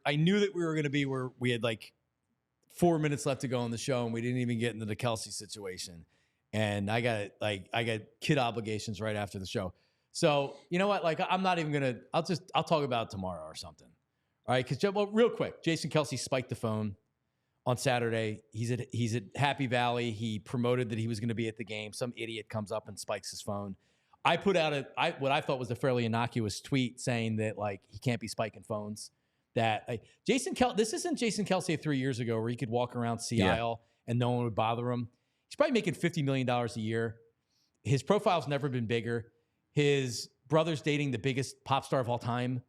I knew that we were going to be where we had like 4 minutes left to go on the show, and we didn't even get into the Kelce situation. And I got kid obligations right after the show. So you know what? Like, I'm not even gonna. I'll talk about it tomorrow or something. All right? Because real quick, Jason Kelce spiked the phone on Saturday. He's at Happy Valley. He promoted that he was going to be at the game. Some idiot comes up and spikes his phone. I put out what I thought was a fairly innocuous tweet saying that like he can't be spiking phones. That Jason Kelce. This isn't Jason Kelce 3 years ago where he could walk around Sea Isle and no one would bother him. He's probably making $50 million a year. His profile's never been bigger. His brother's dating the biggest pop star of all time,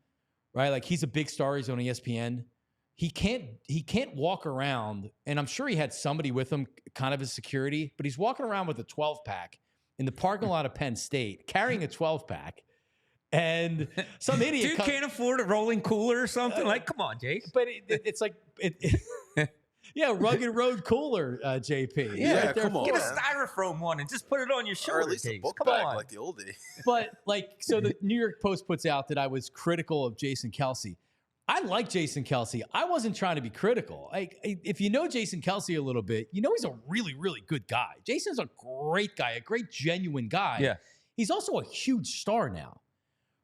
right? Like he's a big star. He's on ESPN. He can't walk around, and I'm sure he had somebody with him, kind of as security, but he's walking around with a 12-pack in the parking lot of Penn State, carrying a 12-pack. And some idiot dude can't afford a rolling cooler or something. Like, come on, Jace. But it's like yeah, rugged road cooler, JP. Yeah, right there. come on. Get a styrofoam one and just put it on your shoulder. Or at least a book come bag on. like the oldie. But like, so the New York Post puts out that I was critical of Jason Kelce. I like Jason Kelce. I wasn't trying to be critical. If you know Jason Kelce a little bit, you know he's a really, really good guy. Jason's a great guy, a great, genuine guy. Yeah. He's also a huge star now.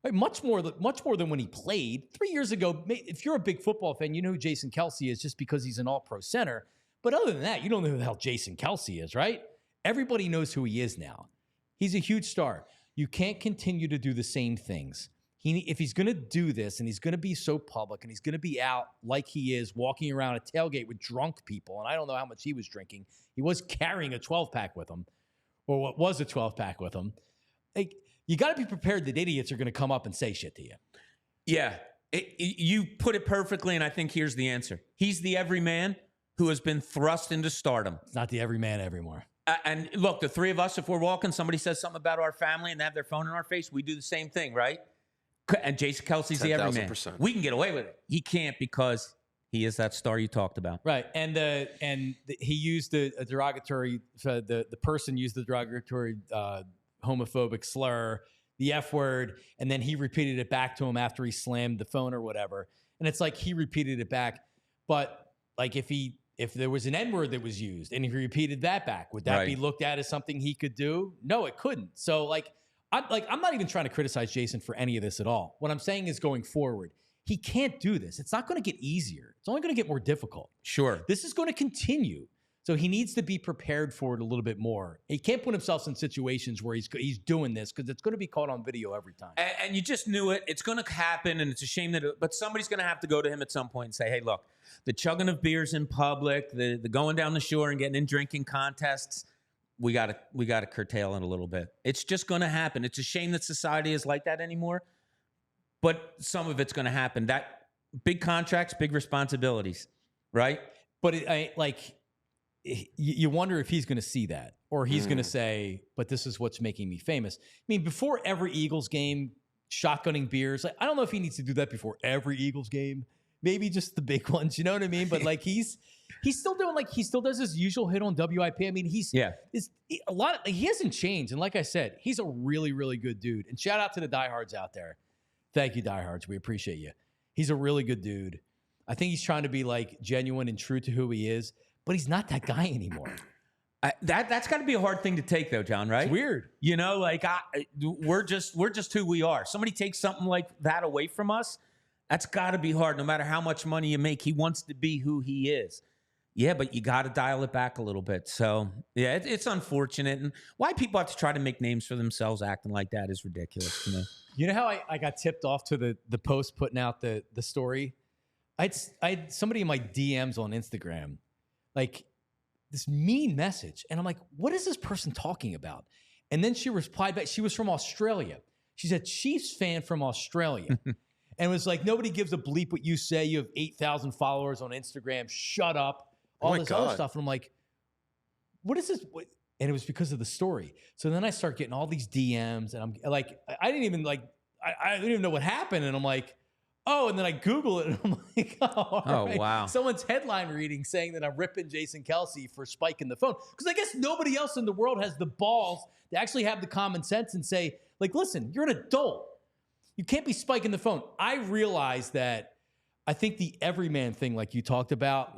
Like much more than when he played 3 years ago. If you're a big football fan, you know who Jason Kelce is just because he's an all-pro center. But other than that, you don't know who the hell Jason Kelce is, right? Everybody knows who he is now. He's a huge star. You can't continue to do the same things. If he's going to do this and he's going to be so public and he's going to be out like he is, walking around a tailgate with drunk people, and I don't know how much he was drinking. He was carrying a 12-pack with him, or what was a 12-pack with him. Like, you got to be prepared that idiots are going to come up and say shit to you. Yeah. You put it perfectly, and I think here's the answer. He's the everyman who has been thrust into stardom. It's not the everyman anymore. And look, the three of us, if we're walking, somebody says something about our family and they have their phone in our face, we do the same thing, right? And Jason Kelce's the everyman. We can get away with it. He can't because he is that star you talked about. Right. And he used a derogatory, the person used the derogatory homophobic slur, the F word, and then he repeated it back to him after he slammed the phone or whatever. And it's like he repeated it back. But like if there was an N word that was used and he repeated that back, would that be looked at as something he could do? No, it couldn't. So I'm not even trying to criticize Jason for any of this at all. What I'm saying is going forward, he can't do this. It's not going to get easier. It's only going to get more difficult. Sure. This is going to continue. So he needs to be prepared for it a little bit more. He can't put himself in situations where he's doing this because it's going to be caught on video every time. And you just knew it. It's going to happen, and it's a shame but somebody's going to have to go to him at some point and say, hey, look, the chugging of beers in public, the going down the shore and getting in drinking contests, we got to curtail it a little bit. It's just going to happen. It's a shame that society is like that anymore, but some of it's going to happen. That big contracts, big responsibilities, right? But you wonder if he's going to see that, or he's going to say, but this is what's making me famous. I mean, before every Eagles game, shotgunning beers, I don't know if he needs to do that before every Eagles game. Maybe just the big ones, you know what I mean? But like he's still doing, like he still does his usual hit on WIP. I mean, he hasn't changed. And like I said, he's a really, really good dude. And shout out to the diehards out there. Thank you, diehards. We appreciate you. He's a really good dude. I think he's trying to be like genuine and true to who he is. But he's not that guy anymore. That's got to be a hard thing to take, though, John. Right? It's weird. You know, like we're just who we are. Somebody takes something like that away from us. That's got to be hard. No matter how much money you make, he wants to be who he is. Yeah, but you got to dial it back a little bit. So yeah, it's unfortunate, and why people have to try to make names for themselves acting like that is ridiculous to me. You know how I got tipped off to the Post putting out the story? I had somebody in my DMs on Instagram, like this mean message. And I'm like, what is this person talking about? And then she replied back. She was from Australia. She's a Chiefs fan from Australia. And was like, nobody gives a bleep what you say. You have 8,000 followers on Instagram. Shut up. All this other stuff. And I'm like, what is this? And it was because of the story. So then I start getting all these DMs. And I'm like, I didn't even know what happened. And I'm like, oh, and then I Google it, and I'm like, oh, right. Wow. Someone's headline reading saying that I'm ripping Jason Kelce for spiking the phone. Because I guess nobody else in the world has the balls to actually have the common sense and say, like, listen, you're an adult. You can't be spiking the phone. I realize that I think the everyman thing, like you talked about,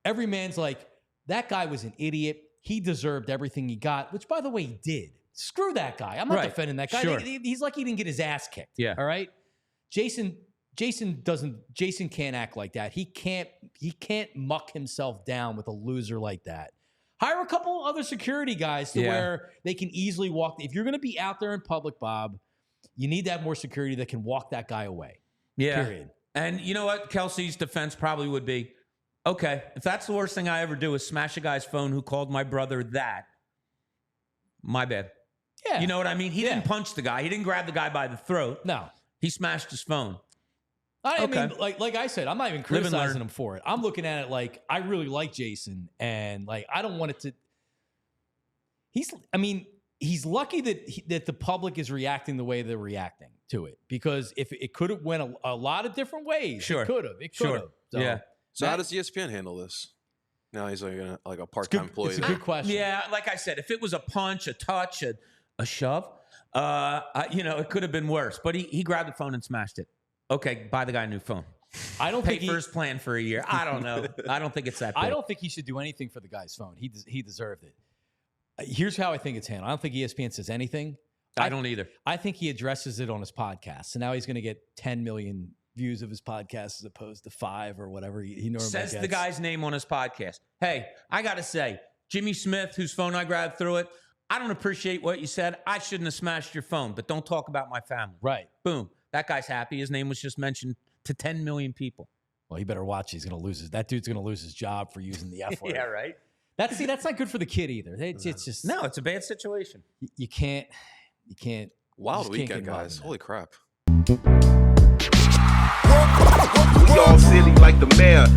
everyman's like, that guy was an idiot. He deserved everything he got, which, by the way, he did. Screw that guy. I'm not defending that guy. Sure. He's lucky he didn't get his ass kicked. Yeah. All right. Jason can't act like that. He can't muck himself down with a loser like that. Hire a couple other security guys to where they can easily walk. If you're going to be out there in public, Bob, you need to have more security that can walk that guy away. Yeah. Period. And you know what? Kelce's defense probably would be, okay, if that's the worst thing I ever do is smash a guy's phone who called my brother that, my bad. Yeah. You know what I mean? He didn't punch the guy. He didn't grab the guy by the throat. No. He smashed his phone. I mean, like I said, I'm not even criticizing him for it. I'm looking at it like I really like Jason, and like I don't want it to. He's lucky that the public is reacting the way they're reacting to it, because if it could have went a lot of different ways, sure, it could have. So, yeah. So how does ESPN handle this? Now he's like a part-time employee. It's a good question. Yeah, like I said, if it was a punch, a touch, a shove, it could have been worse. But he grabbed the phone and smashed it. Okay, buy the guy a new phone. I don't pay think first plan for a year. I don't know. I don't think it's that big. I don't think he should do anything for the guy's phone. He deserved it. Here's how I think it's handled. I don't think ESPN says anything. I don't either. I think he addresses it on his podcast. So now he's going to get 10 million views of his podcast as opposed to 5 or whatever he normally says gets. The guy's name on his podcast. Hey, I got to say, Jimmy Smith, whose phone I grabbed through it, I don't appreciate what you said. I shouldn't have smashed your phone, but don't talk about my family. Right. Boom. That guy's happy. His name was just mentioned to 10 million people. Well, he better watch. He's going to lose that dude's going to lose his job for using the F word. Yeah, right. That's not good for the kid either. It's just no. It's a bad situation. You can't. Wild weekend, guys. Holy crap. We all silly like the mayor.